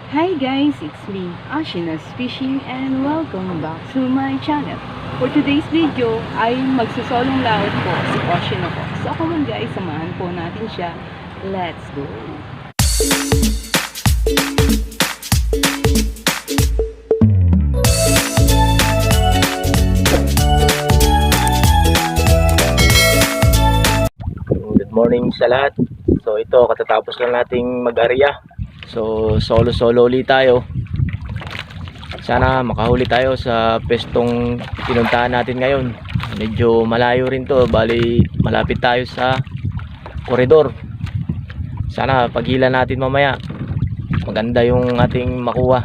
Hi guys, it's me, Ashina's Fishing and welcome back to my channel. For today's video ay magsusolong laot po si Ocean ako. So come on guys, samahan po natin siya. Let's go! Good morning sa lahat. So ito, katatapos lang nating mag-area. So solo ulit tayo. Sana makahuli tayo sa pestong pinuntahan natin ngayon. Medyo malayo rin to, bali malapit tayo sa koridor. Sana paghila natin mamaya maganda yung ating makuha.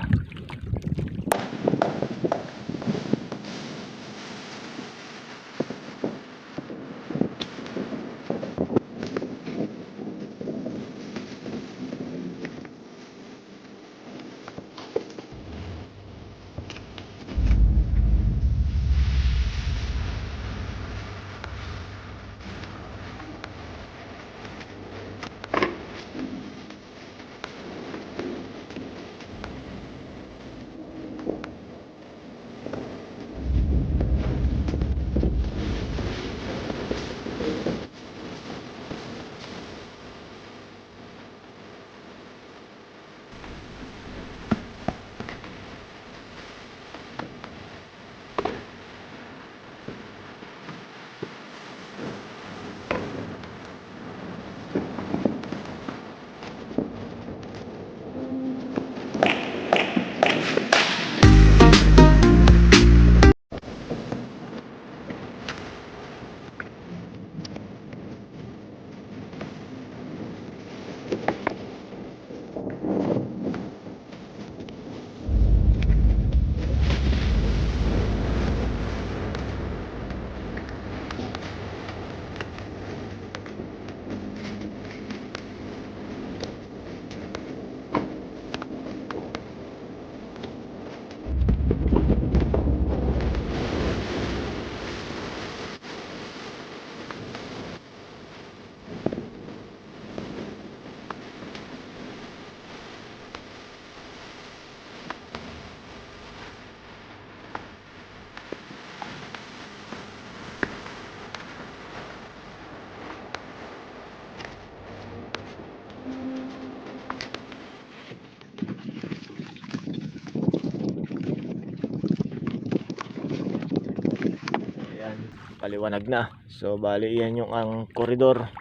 Paliwanag na. So bali yan yung ang koridor,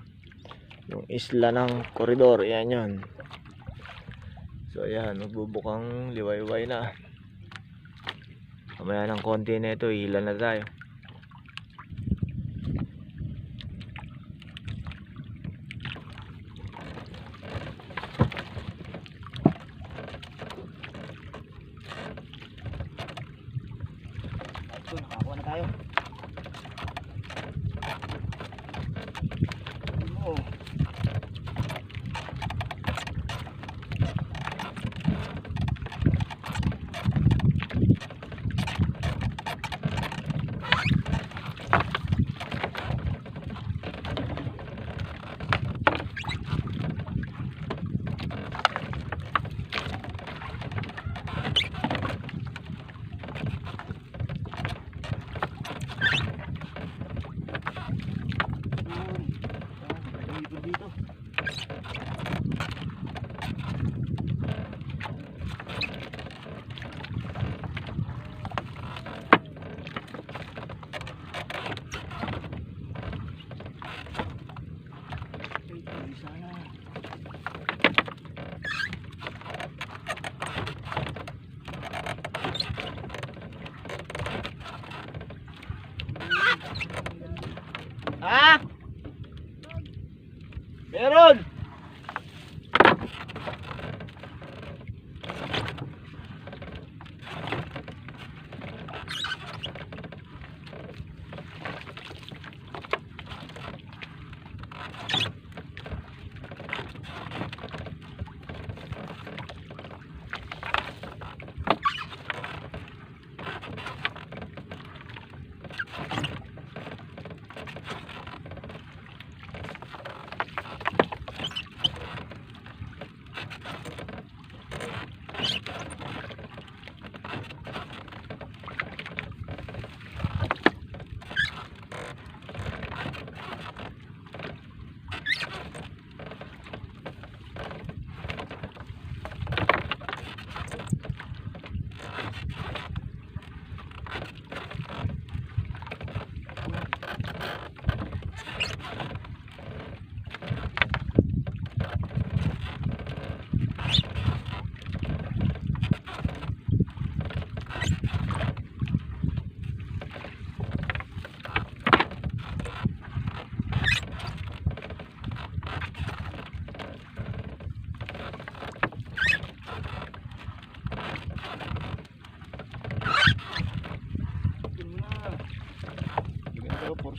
yung isla ng koridor, yan yun. So ayan, magbubukang liwayway na. Kamaya ng konti na ito, ilan na tayo. So nakakuha na tayo. Oh. Ah! Meron!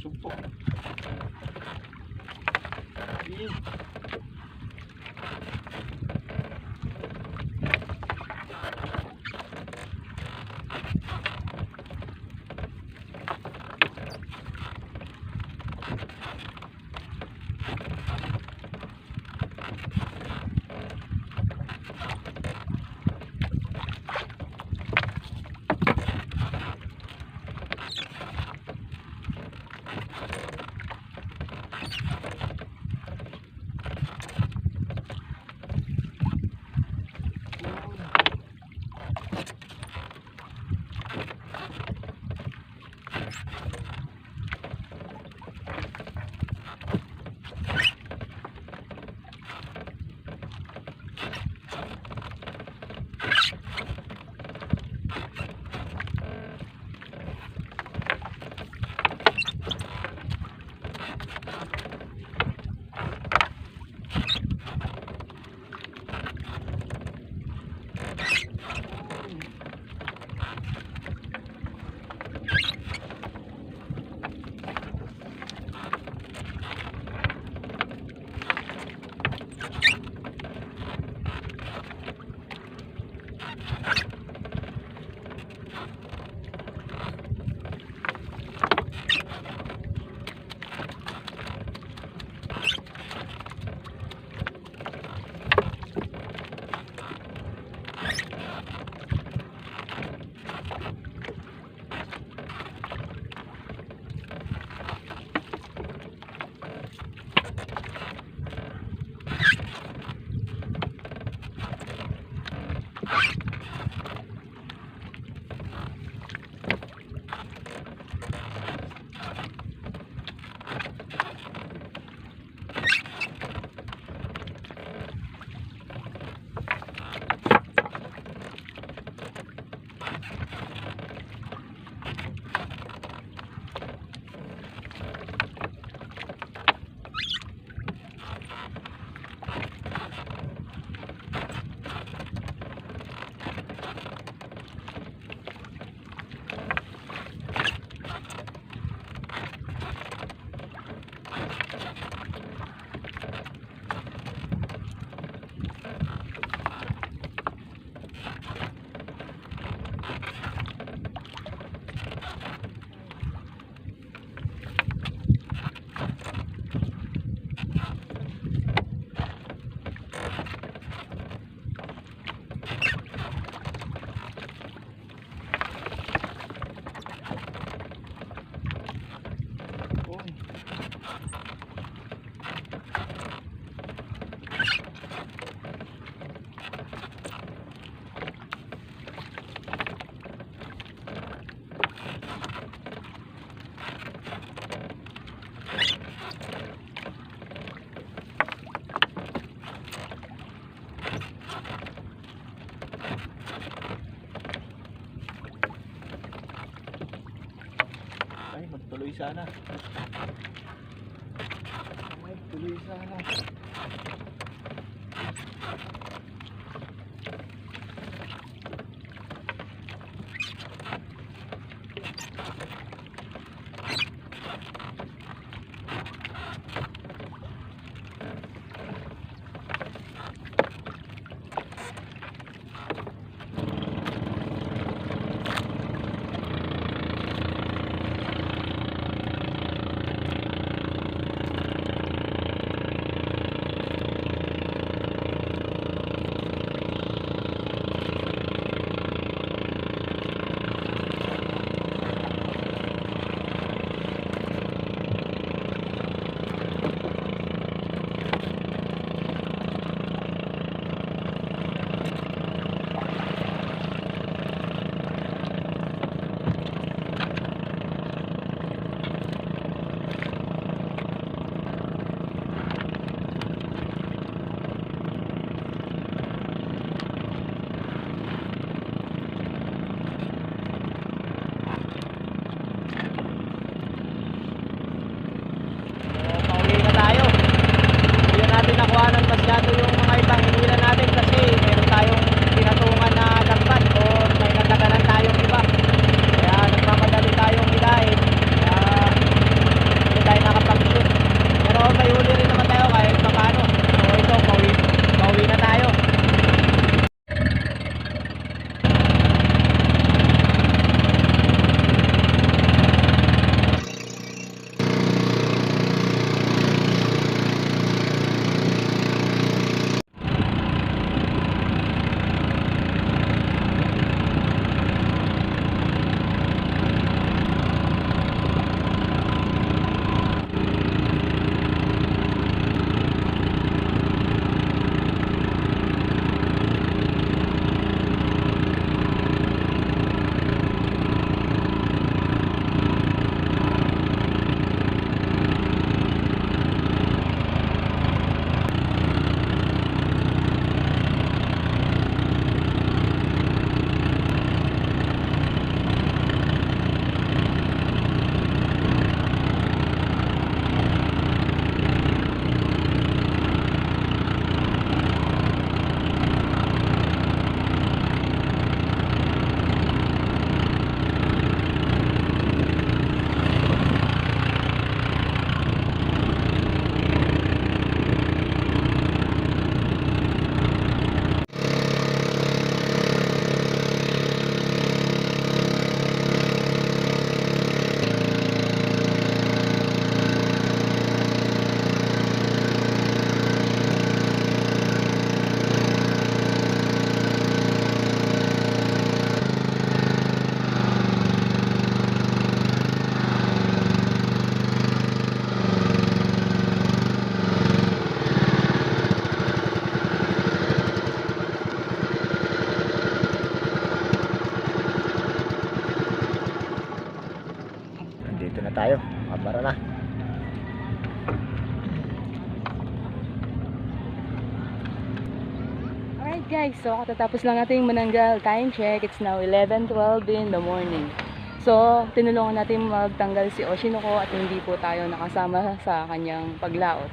Sumpok. Yun. Tuloy sana. Ay, tuloy sana. tayo. Para na. Alright guys, so katatapos lang natin mananggal. Time check, it's now 11:12 in the morning. So, tinulungan natin magtanggal si Oshinoko at hindi po tayo nakasama sa kanyang paglaot.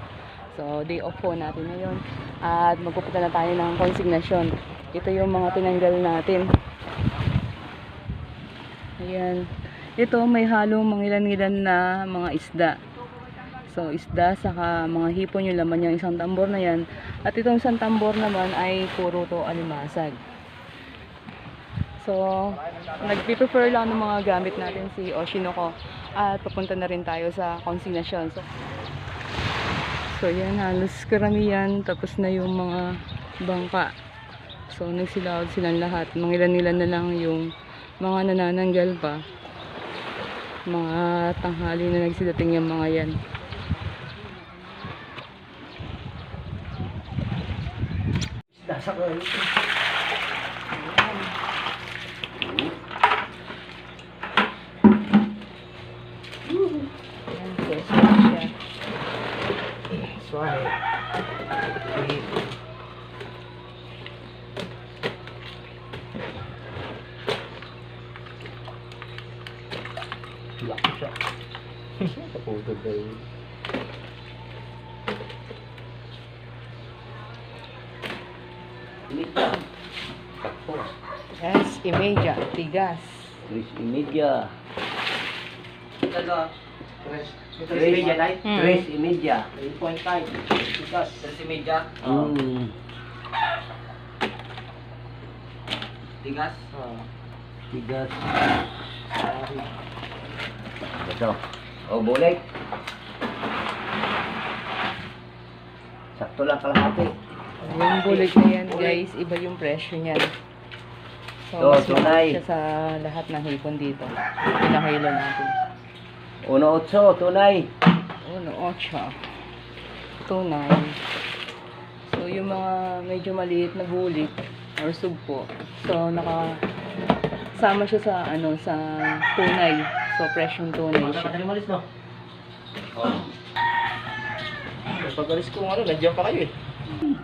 So, day off po natin ngayon. At magpupunta na tayo ng konsignasyon. Ito yung mga tinanggal natin. Ayan. Ito may halong mangilan-ngilan na mga isda. So, isda, saka mga hipon yung laman yung isang tambor na yan. At itong isang tambor naman ay puro to alimasag. So, nag-prefer lang ng mga gamit natin si Oshinoko. At papunta na rin tayo sa konsignasyon. So, yan, halos karamihan. Tapos na yung mga bangka. So, nagsilawag silang lahat. Mangilan-ngilan na lang yung mga nanananggal pa. Mga tanghali na nagsidating yung mga yan. Nasa ko. Ayan, fresh siya. Swai. Laki siya. Kaputol kayo. Imidya. Takpo. Yes, imedya, tigas. Tres imidya. Talaga. Tres imidya, night? Hmm. Tres imidya. 3.5. Tigas. 3.5. Tigas. Tigas. Ito. O, bulik. Sakto lang kalahati. Yung bulig na yan guys, iba yung presyo niyan. So, So, mas mahal tunay. siya sa lahat ng hipon dito. Pinakilo natin. 1.8, tunay. 1.8. Tunay. So, yung mga medyo maliit na bulik or sugpo. So, nakasama siya sa ano, sa tunay. So, presyong tunay siya. Nakakataling malis, no? Pag-alis ko ano, nandiyan pa kayo eh.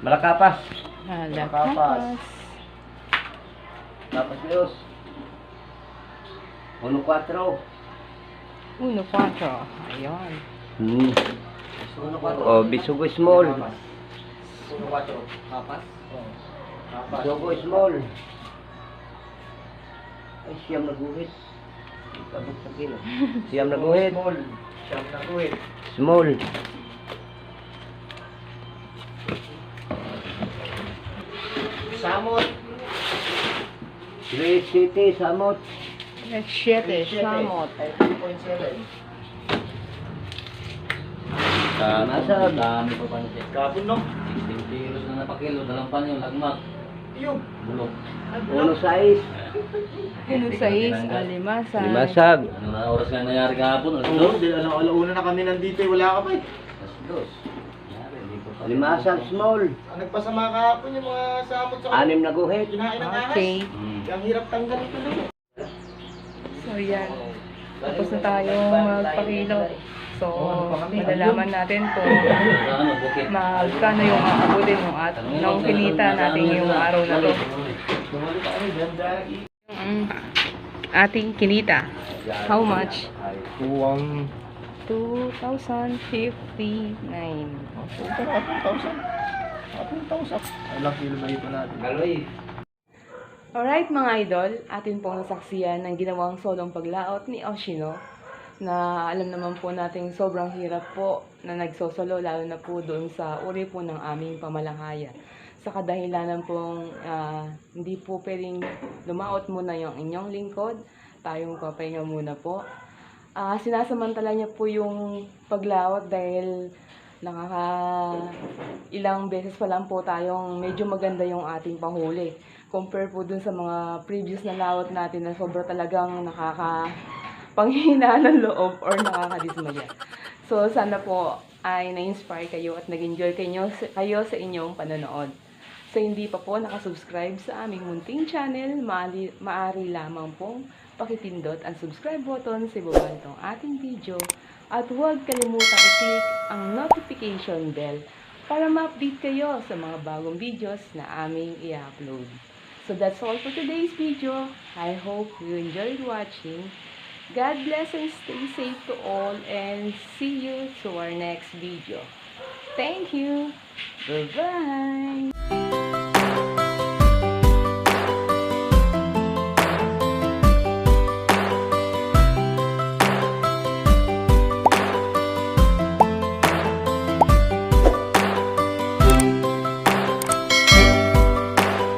Malakapas. Halakas. Tapos Diyos. 1.4. 1.4. Ayan. O, bisugo small. 1.4. Kapas? Oo. Kapas. Bisugo small. Ay, siyam naguhit. Kabot sa kilo. Siyam naguhit. Small. Siyam na kuwit. Small. Samot. 3 city, samot. 7. Samot. 2.7. Nasab. Dami pa pa siya. Kapon, no? 16 kilos na napakilo, dalang pa niyo, lagmak, Yung. bulok. 1.6. Ano sa alimasa. Limasag. Ano na oras nga nangyari kahapon? Alas Oo, dos? di alauna na kami nandito eh. Wala ka pa eh. Alas dos. Nangyari, hindi ko pa. Limasag small. Ang nagpasama kahapon yung mga samot sa 6 naguhit. kinain ng ahas. Okay. Ang hirap tanggalin ko lang. So yan. Tapos na tayong magpakilo. So, malalaman natin kung Sa ano, bukit. magkano yung aabutin nung kinita natin yung araw na to. Bumalik ka rin, ganda. Yung ating kinita. How much? Kuwang 2,059. 4,000. Ilang kilo ba ito natin? Galoy. Alright mga idol, atin pong nasaksiyan ng ginawang solong paglaot ni Oshino na alam naman po nating sobrang hirap po na nagsosolo lalo na po doon sa uri po ng aming pamalahayan. Sa kadahilanan pong hindi po pwedeng lumaot muna yung inyong lingkod, tayong papahinga muna po. Sinasamantala niya po yung paglawat dahil ilang beses pa lang po tayong medyo maganda yung ating panghuli. Compare po dun sa mga previous na lawat natin na sobra talagang panghina ng loob or nakakadismaya. So, sana po ay na-inspire kayo at nag-enjoy kayo sa inyong panonood. Sa hindi pa po nakasubscribe sa aming munting channel, maaari lamang pong pakipindot ang subscribe button sa ibaba nitong ating video at huwag kalimutang i-click ang notification bell para ma-update kayo sa mga bagong videos na aming i-upload. So that's all for today's video. I hope you enjoyed watching. God bless and stay safe to all and see you to our next video. Thank you. Bye-bye.